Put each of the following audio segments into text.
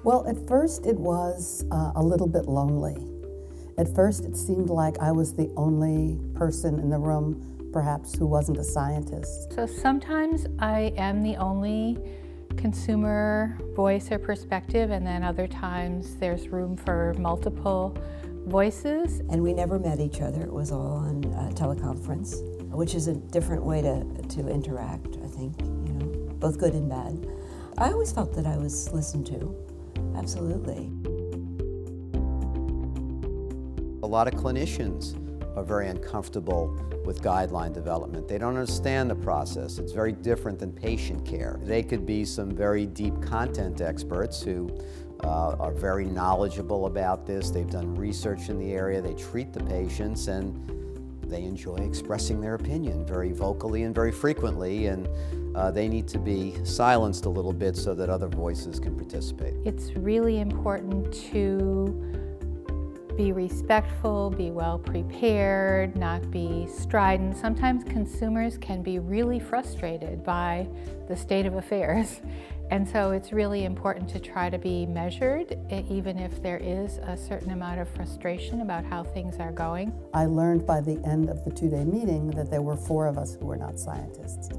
Well, at first it was a little bit lonely. At first it seemed like I was the only person in the room, perhaps, who wasn't a scientist. So sometimes I am the only consumer voice or perspective, and then other times there's room for multiple voices. And we never met each other. It was all on teleconference, which is a different way to interact, I think, both good and bad. I always felt that I was listened to, absolutely. A lot of clinicians are very uncomfortable with guideline development. They don't understand the process. It's very different than patient care. They could be some very deep content experts who are very knowledgeable about this. They've done research in the area. They treat the patients, and they enjoy expressing their opinion very vocally and very frequently, and they need to be silenced a little bit so that other voices can participate. It's really important to be respectful, be well prepared, not be strident. Sometimes consumers can be really frustrated by the state of affairs. And so it's really important to try to be measured, even if there is a certain amount of frustration about how things are going. I learned by the end of the two-day meeting that there were 4 of us who were not scientists.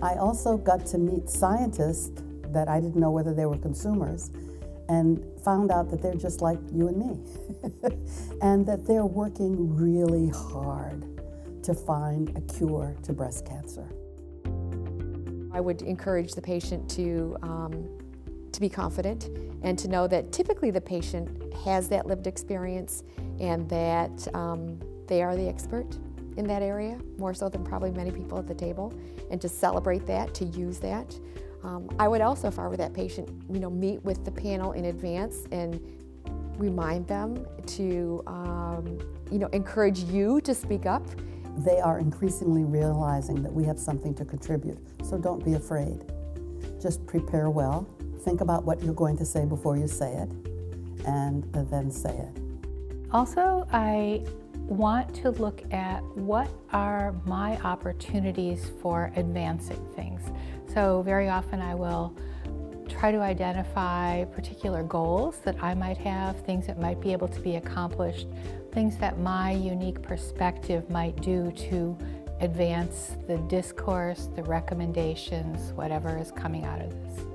I also got to meet scientists that I didn't know whether they were consumers, and found out that they're just like you and me, and that they're working really hard to find a cure to breast cancer. I would encourage the patient to be confident and to know that typically the patient has that lived experience and that they are the expert in that area, more so than probably many people at the table, and to celebrate that, to use that. I would also, if I were that patient, meet with the panel in advance and remind them to, encourage you to speak up. They are increasingly realizing that we have something to contribute, so don't be afraid. Just prepare well, think about what you're going to say before you say it, and then say it. Also, I want to look at what are my opportunities for advancing things. So very often I will try to identify particular goals that I might have, things that might be able to be accomplished, things that my unique perspective might do to advance the discourse, the recommendations, whatever is coming out of this.